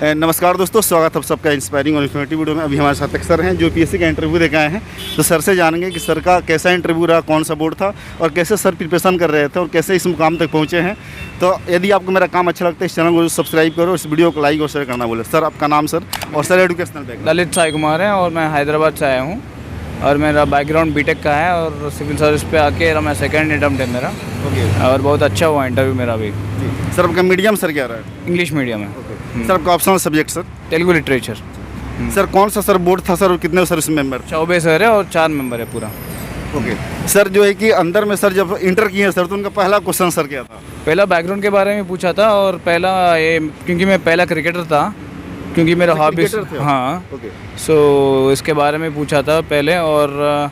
नमस्कार दोस्तों, स्वागत है सबका इंस्पायरिंग और इन्फॉर्मेटिव वीडियो में। अभी हमारे साथ एक सर हैं जो पीएससी का इंटरव्यू देकर आए हैं। तो सर से जानेंगे कि सर का कैसा इंटरव्यू रहा, कौन सा बोर्ड था और कैसे सर प्रिपरेशन कर रहे थे और कैसे इस मुकाम तक पहुँचे हैं। तो यदि आपको मेरा काम अच्छा लगता है, इस चैनल को सब्सक्राइब करो, इस वीडियो को लाइक और शेयर करना बोले। सर आपका नाम सर और sir educational background? Lalit Sai Kumar है और मैं हैदराबाद से आया हूँ और मेरा बैकग्राउंड बीटेक का है और सिविल सर्विस पे आके मैं सेकंड अटेम्प्ट है मेरा। ओके। और बहुत अच्छा हुआ इंटरव्यू मेरा भी। सर आपका मीडियम सर क्या रहा है? इंग्लिश मीडियम है। सर आपका optional subject sir? Telugu literature. Sir कौन सा सर बोर्ड था सर और कितने सर इसमें मेंबर? 24 सर है और 4 मेंबर है पूरा। ओके। सर जो है कि अंदर में सर जब इंटर किए सर तो उनका पहला क्वेश्चन सर क्या था? पहला बैकग्राउंड के बारे में पूछा था और पहला ये क्योंकि मैं पहला क्रिकेटर था, क्योंकि मेरा हॉबीज। हाँ। ओके। सो इसके बारे में पूछा था पहले और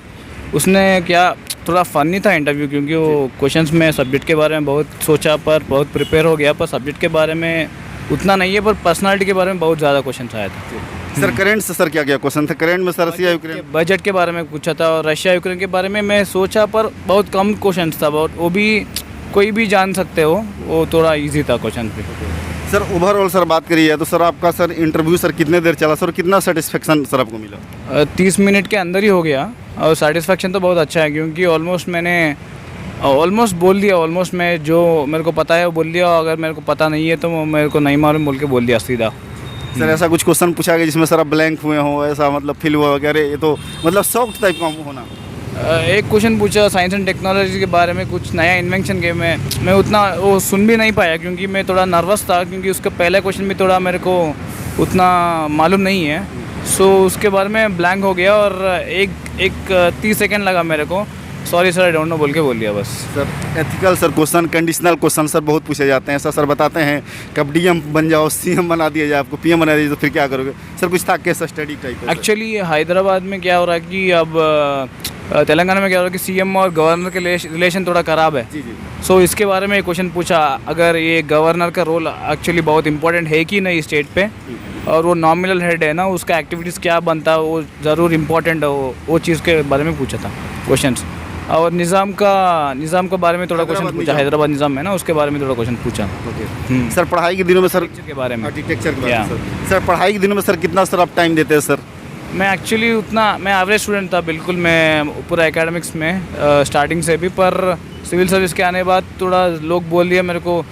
उसने क्या थोड़ा फनी था इंटरव्यू, क्योंकि वो क्वेश्चंस में सब्जेक्ट के बारे में बहुत सोचा पर बहुत प्रिपेयर हो गया, पर सब्जेक्ट के बारे में उतना नहीं है, पर पर्सनालिटी के बारे में बहुत ज़्यादा क्वेश्चन आया था। सर करंट से सर क्या क्या क्वेश्चन था? करंट में सर रशिया यूक्रेन, बजट के बारे में पूछा था और रशिया यूक्रेन के बारे में मैं सोचा पर बहुत कम क्वेश्चन था, बहुत वो भी कोई भी जान सकते हो, वो थोड़ा ईजी था क्वेश्चन पे। सर ओवरऑल सर बात करिए तो सर आपका सर इंटरव्यू सर कितने देर चला सर, कितना सेटिस्फेक्शन सर आपको मिला? 30 मिनट के अंदर ही हो गया और सेटिस्फेक्शन तो बहुत अच्छा है, क्योंकि ऑलमोस्ट मैंने बोल दिया। ऑलमोस्ट मैं जो मेरे को पता है वो बोल दिया, अगर मेरे को पता नहीं है तो मेरे को नहीं मालूम बोल के बोल दिया सीधा। सर ऐसा कुछ क्वेश्चन पूछा गया जिसमें सर आप ब्लैंक हुए हो, ऐसा मतलब फील हुआ वगैरह? ये तो मतलब सॉफ्ट टाइप का होना। एक क्वेश्चन पूछा साइंस एंड टेक्नोलॉजी के बारे में, कुछ नया इन्वेंशन के मैं उतना वो सुन भी नहीं पाया, क्योंकि मैं थोड़ा नर्वस था, क्योंकि उसका पहला क्वेश्चन भी थोड़ा मेरे को उतना मालूम नहीं है। सो उसके बारे में ब्लैंक हो गया और एक 30 सेकेंड लगा मेरे को, sorry sir I don't know बोल के बोल दिया बस। Sir ethical sir question, conditional question sir बहुत पूछे जाते हैं। ऐसा सर बताते हैं कब डीएम बन जाओ, सीएम बना दिया जाए, आपको पीएम बना दिया तो फिर क्या करोगे? सर कुछ था कैसा स्टडी टाइप? एक्चुअली हैदराबाद में क्या हो रहा है कि अब तेलंगाना में क्या हो रहा है कि सीएम और गवर्नर के रिलेशन थोड़ा ख़राब है। जी जी। सो इसके बारे में एक क्वेश्चन पूछा, अगर ये गवर्नर का रोल एक्चुअली बहुत इंपॉर्टेंट है कि नहीं स्टेट पे, और वो नॉमिनल हेड है ना, उसका एक्टिविटीज़ क्या बनता है वो ज़रूर इम्पोर्टेंट है, वो चीज़ के बारे में पूछा था क्वेश्चंस। और निज़ाम के बारे में थोड़ा क्वेश्चन पूछा, हैदराबाद निज़ाम है ना, उसके बारे में थोड़ा क्वेश्चन पूछा। ओके। सर पढ़ाई के दिनों में सर के बारे में, आर्किटेक्चर के बारे में सर पढ़ाई के दिनों में सर कितना सर आप टाइम देते हैं सर? मैं एक्चुअली मैं एवरेज स्टूडेंट था बिल्कुल, मैं पूरा एकेडमिक्स में स्टार्टिंग से भी, पर सिविल सर्विस के आने बाद थोड़ा लोग बोल दिया मेरे को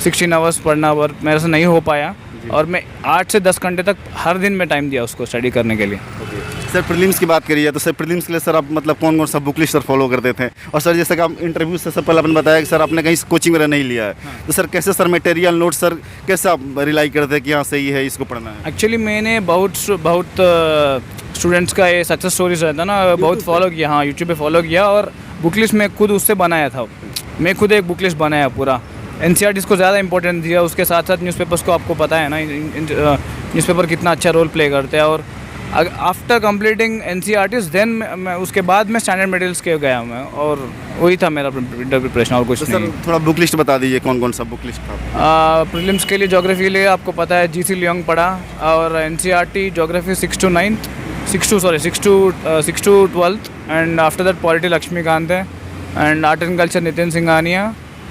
16 आवर्स पढ़ना, और मेरे से नहीं हो पाया और मैं 8 से 10 घंटे तक हर दिन में टाइम दिया उसको स्टडी करने के लिए। सर प्रीलिम्स की बात करिए तो सर प्रीलिम्स के लिए सर आप मतलब कौन कौन सा बुक लिस्ट सर फॉलो करते थे? और सर जैसे कि आप इंटरव्यू से सर पहले आपने बताया कि सर आपने कहीं कोचिंग वगैरह नहीं लिया है। हाँ। तो सर कैसे सर मटेरियल नोट सर कैसे आप रिलाई करते हैं कि हाँ सही है इसको पढ़ना है? एक्चुअली मैंने बहुत स्टूडेंट्स का ये सक्सेस स्टोरीज रहता ना, बहुत फॉलो किया। हाँ, यूट्यूब पे फॉलो किया और बुक लिस्ट मैं खुद उससे बनाया था। मैं खुद एक बुक लिस्ट बनाया पूरा। एनसीईआरटी को ज़्यादा इंपॉर्टेंस दिया, उसके साथ साथ न्यूज़पेपर्स को आपको पता है ना न्यूज़पेपर कितना अच्छा रोल प्ले करते हैं। और आफ्टर कंप्लीटिंग एनसीईआरटी देन मैं उसके बाद मैं स्टैंडर्ड मटेरियल्स के गया मैं, और वही था मेरा इंटर प्रिपरेशन और कुछ नहीं। सर थोड़ा बुक लिस्ट बता दीजिए कौन कौन सा बुक लिस्ट था? प्रीलिम्स के लिए ज्योग्राफी के लिए आपको पता है जीसी लियोंग पढ़ा, और NCERT geography 6 to 12th, and after that polity Laxmikanth है, and art and culture Nitin Singhania,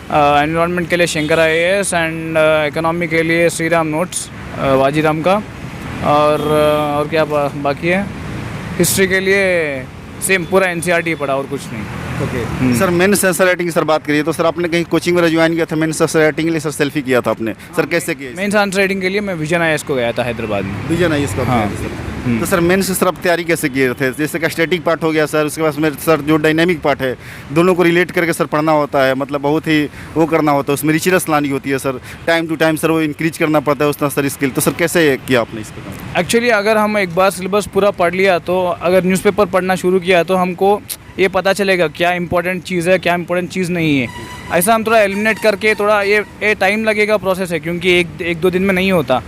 environment के लिए शंकर IAS, एंड इकोनॉमी के लिए श्रीराम नोट्स वाजीराम का, और क्या बाकी है, हिस्ट्री के लिए सेम पूरा एनसीईआरटी पढ़ा और कुछ नहीं। Okay. Sir mains answer writing की सर बात करिए तो सर आपने कहीं कोचिंग वगैरह ज्वाइन किया था मेंस आंसर राइटिंग के लिए? सर सेल्फी किया था आपने? सर कैसे किया? मेंस आंसर राइटिंग के लिए मैं विजन IAS को गया था हैदराबाद में। विजन IAS को? हाँ। तो सर मेंस सर आप तैयारी कैसे किए थे? जैसे कि स्टैटिक पार्ट हो गया सर, उसके बाद में सर जो डायनेमिक पार्ट है दोनों को रिलेट करके सर पढ़ना होता है, मतलब बहुत ही वो करना होता है, उसमें रिचनेस लानी होती है sir, time to time sir वो इंक्रीज करना पड़ता है उसका सर स्किल। तो सर कैसे किया आपने इसको? एक्चुअली अगर हम एक बार सिलेबस पूरा पढ़ लिया, तो अगर न्यूज़पेपर पढ़ना शुरू किया तो हमको ये पता चलेगा क्या इंपॉर्टेंट चीज़ है, क्या इंपॉर्टेंट चीज़ नहीं है। ऐसा हम थोड़ा एलिमिनेट करके थोड़ा ये टाइम लगेगा प्रोसेस है, क्योंकि एक दो दिन में नहीं होता,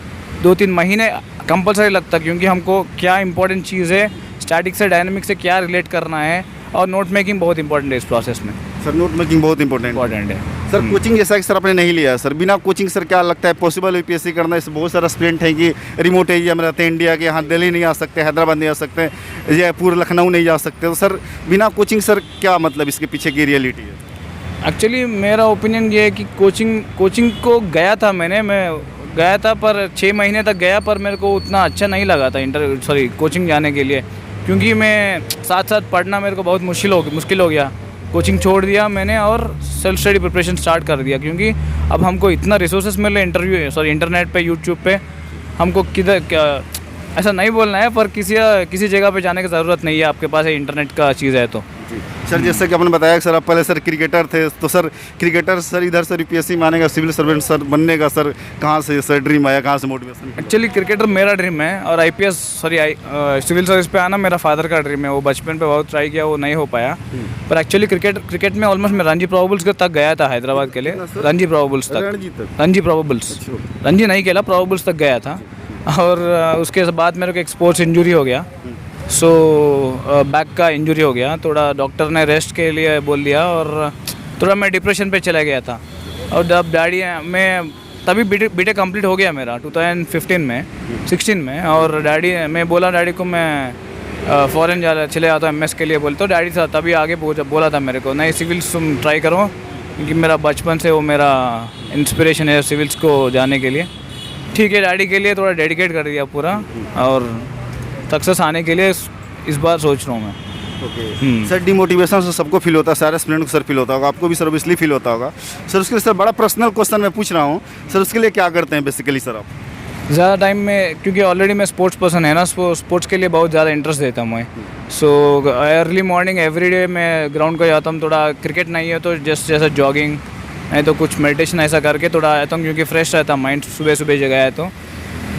2-3 महीने कंपलसरी लगता, क्योंकि हमको क्या इंपॉर्टेंट चीज़ है, स्टैटिक से डायनेमिक से क्या रिलेट करना है, और नोट मेकिंग बहुत इंपॉर्टेंट है इस प्रोसेस में। सर नोट मेकिंग बहुत इंपॉर्टेंट है सर। कोचिंग जैसा कि सर आपने नहीं लिया सर, बिना कोचिंग सर क्या लगता है पॉसिबल यूपीएससी करना? इस बहुत सारा स्टूडेंट है कि रिमोट एरिया में रहते हैं इंडिया के, यहाँ दिल्ली नहीं आ सकते, हैदराबाद नहीं आ सकते, जयपुर लखनऊ नहीं जा सकते, तो सर बिना कोचिंग सर क्या मतलब इसके पीछे की रियलिटी है? एक्चुअली मेरा ओपिनियन ये है कि कोचिंग को गया था मैं गया था, पर 6 महीने तक गया, पर मेरे को उतना अच्छा नहीं लगा था कोचिंग जाने के लिए, क्योंकि मैं साथ साथ पढ़ना मेरे को बहुत मुश्किल हो गया। कोचिंग छोड़ दिया मैंने और सेल्फ स्टडी प्रिपरेशन स्टार्ट कर दिया, क्योंकि अब हमको इतना रिसोर्सेस मिल रहे इंटरनेट पे, यूट्यूब पे, हमको ऐसा नहीं बोलना है, पर किसी जगह पे जाने की ज़रूरत नहीं है, आपके पास इंटरनेट का चीज़ है तो। जी सर, जैसे कि आपने बताया कि सर आप पहले सर क्रिकेटर थे, तो सर क्रिकेटर सर इधर सर यूपीएससी मानेगा, सिविल सर्वेंट सर बनने का सर कहाँ से सर ड्रीम आया, कहाँ से मोटिवेशन? एक्चुअली क्रिकेटर मेरा ड्रीम है, और सिविल सर्विस पे आना मेरा फादर का ड्रीम है। वो बचपन पे बहुत ट्राई किया, वो नहीं हो पाया, पर एक्चुअली क्रिकेट में ऑलमोस्ट मैं रणजी प्रोबेबल्स तक गया था हैदराबाद के लिए। रणजी प्रोबेबल्स रणजी नहीं खेला, प्रोबेबल्स तक गया था, और उसके बाद मेरे को एक स्पोर्ट्स इंजरी हो गया, सो बैक का इंजरी हो गया, थोड़ा डॉक्टर ने रेस्ट के लिए बोल दिया, और थोड़ा मैं डिप्रेशन पे चला गया था। और जब मैं तभी बीटेक कंप्लीट हो गया मेरा 2016 में, और मैं बोला डैडी को मैं फॉरेन चले जाता हूँ एमएस के लिए, बोले तो डैडी था तभी आगे बोला था मेरे को, नहीं सिविल्स तुम ट्राई करो, क्योंकि मेरा बचपन से वो मेरा इंस्पिरेशन है सिविल्स को जाने के लिए। ठीक है, डैडी के लिए थोड़ा डेडिकेट कर दिया पूरा, और सक्सेस आने के लिए इस बार सोच रहा हूँ मैं। सर डिमोटिवेशन से सबको फील होता है, सारे स्टूडेंट को सर फील होता होगा, आपको भी सर इसलिए फील होता होगा सर। उसके लिए सर बड़ा पर्सनल क्वेश्चन मैं पूछ रहा हूँ सर, उसके लिए क्या करते हैं बेसिकली सर आप? ज़्यादा टाइम में, क्योंकि ऑलरेडी मैं स्पोर्ट्स पर्सन है ना, स्पोर्ट्स के लिए बहुत ज़्यादा इंटरेस्ट देता हूँ मैं। सो अर्ली मॉर्निंग एवरीडे मैं ग्राउंड को जाता हूँ, थोड़ा क्रिकेट नहीं है तो जैसा जॉगिंग, नहीं तो कुछ मेडिटेशन ऐसा करके थोड़ा आता हूँ, क्योंकि फ्रेश रहता माइंड सुबह जगह है तो।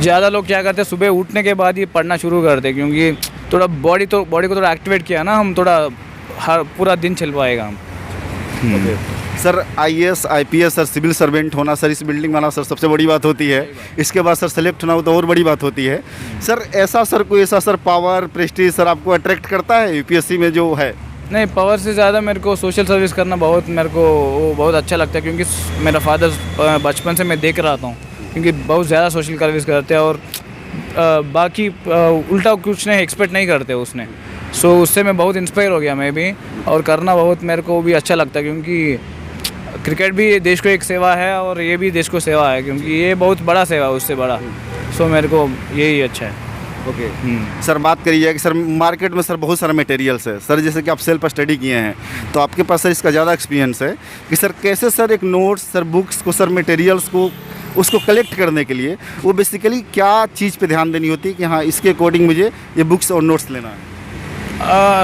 ज़्यादा लोग क्या करते हैं, सुबह उठने के बाद ही पढ़ना शुरू करते, क्योंकि थोड़ा बॉडी को थोड़ा एक्टिवेट किया ना हम, थोड़ा पूरा दिन चल पाएगा हम। Sir IAS IPS sir civil servant होना सर, इस बिल्डिंग में आना सर सबसे बड़ी बात होती है, इसके बाद सर सेलेक्ट होना तो और बड़ी बात होती है सर। कोई ऐसा सर पावर प्रेस्टीज सर आपको अट्रैक्ट करता है यूपीएससी में जो है? नहीं, पावर से ज़्यादा मेरे को सोशल सर्विस करना मेरे को बहुत अच्छा लगता है, क्योंकि मेरा फादर बचपन से मैं देख रहा था, क्योंकि बहुत ज़्यादा सोशल सर्विस करते हैं, और बाकी उल्टा कुछ नहीं एक्सपेक्ट नहीं करते उसने। सो उससे मैं बहुत इंस्पायर हो गया मैं भी, और करना बहुत मेरे को भी अच्छा लगता है, क्योंकि क्रिकेट भी देश को एक सेवा है, और ये भी देश को सेवा है, क्योंकि ये बहुत बड़ा सेवा है उससे बड़ा। सो मेरे को यही अच्छा है। सर बात करिए कि सर मार्केट में सर बहुत सारा मटेरियल्स है सर, जैसे कि आप सेल्फ स्टडी किए हैं तो आपके पास सर इसका ज़्यादा एक्सपीरियंस है कि सर कैसे सर एक नोट्स सर बुक्स को सर मटेरियल्स को उसको कलेक्ट करने के लिए वो बेसिकली क्या चीज़ पे ध्यान देनी होती है कि हाँ इसके अकॉर्डिंग मुझे ये बुक्स और नोट्स लेना है?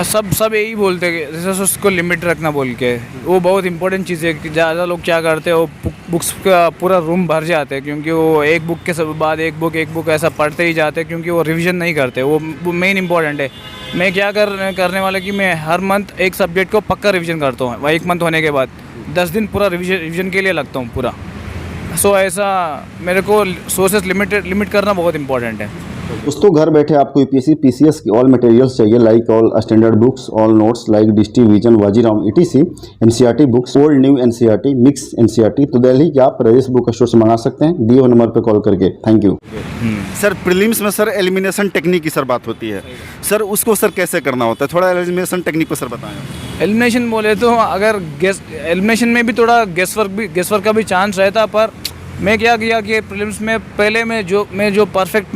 सब यही बोलते हैं कि जैसे उसको लिमिट रखना बोल के, वो बहुत इंपॉर्टेंट चीज़ है कि ज़्यादा लोग क्या करते हैं, वो बुक्स का पूरा रूम भर जाते हैं, क्योंकि वो एक बुक के बाद एक बुक ऐसा पढ़ते ही जाते हैं, क्योंकि वो रिवीजन नहीं करते। वो मेन इंपॉर्टेंट है। मैं क्या करने वाला कि मैं हर मंथ एक सब्जेक्ट को पक्का रिवीजन करता हूँ, 1 मंथ होने के बाद 10 दिन पूरा रिवीजन के लिए लगता हूँ पूरा। सो ऐसा मेरे को सोर्सेस लिमिट करना बहुत इंपॉर्टेंट है। दोस्तों घर बैठे आपको यूपीएससी पीसीएस की ऑल मटेरियल्स चाहिए, like all standard books, all notes like Drishti Vision, Vajiram etc, NCERT books, old new NCERT, mix NCERT, तो दिल्ली के आप राजेश बुक स्टोर से मंगा सकते हैं, दिए हुए नंबर पर कॉल करके। Thank you. सर प्रीलिम्स में सर एलिमिनेशन टेक्निक की सर बात होती है सर, उसको सर कैसे करना होता है, थोड़ा एलिमिनेशन टेक्निक को सर बताएं। एलिमिनेशन बोले तो अगर एलिमिनेशन में भी थोड़ा गेसवर्क का भी चांस रहता, पर मैं क्या किया कि प्रीलिम्स में पहले मैं जो परफेक्ट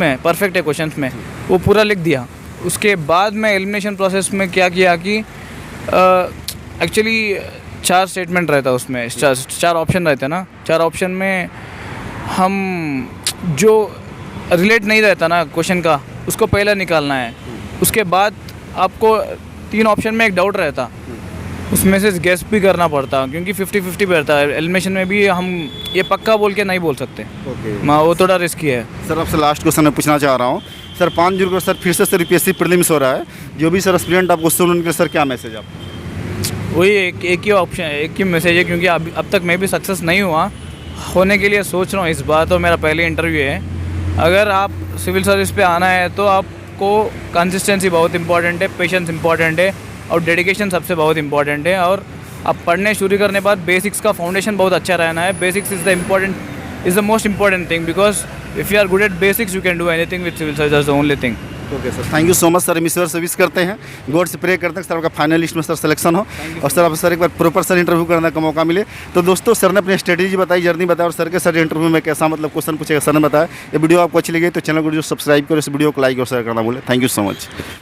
है क्वेश्चंस में वो पूरा लिख दिया। उसके बाद मैं एलिमिनेशन प्रोसेस में क्या किया कि एक्चुअली 4 स्टेटमेंट रहता उसमें, 4 ऑप्शन रहते ना, 4 ऑप्शन में हम जो रिलेट नहीं रहता ना क्वेश्चन का उसको पहले निकालना है। उसके बाद आपको 3 ऑप्शन में एक डाउट रहता, उसमें से गेस भी करना पड़ता, क्योंकि 50-50 पे रहता है। एलिमिनेशन में भी हम ये पक्का बोल के नहीं बोल सकते। वो थोड़ा रिस्की है। सर आपसे लास्ट क्वेश्चन मैं पूछना चाह रहा हूँ सर, 5 जून को सर फिर से सर यूपीएससी प्रीलिम्स हो रहा है, जो भी सर एस्पिरेंट आपको सुन उनके सर क्या मैसेज आप? वही एक ही मैसेज है, क्योंकि अब तक मैं भी सक्सेस नहीं हुआ, होने के लिए सोच रहा हूँ। इस बार तो मेरा पहले इंटरव्यू है। अगर आप सिविल सर्विस पे आना है तो आपको कंसिस्टेंसी बहुत इंपॉर्टेंट है, पेशेंस इंपॉर्टेंट है, और डेडिकेशन सबसे बहुत इंपॉर्टेंट है। और अब पढ़ने शुरू करने बाद बेसिक्स का फाउंडेशन बहुत अच्छा रहना है। Basics is the most important thing, because if you are good at basics you can do anything with civil service, that's the only thing. Okay sir, thank you so much sir. हम ईश्वर से wish करते हैं, God से pray करते हैं sir आपका final list में सर सिलेक्शन हो और सर आप सर एक बार प्रॉपर सर इंटरव्यू करने का मौका मिले। तो दोस्तों सर ने अपनी स्ट्रेटेजी बताई, जर्नी बताया और सर के सर इंटरव्यू में कैसा मतलब क्वेश्चन पूछेगा सर ने बताया। ये वीडियो आपको अच्छी लगी तो चैनल को जो सब्सक्राइब करो, इस वीडियो को लाइक और शेयर करना भूलें। Thank you so much.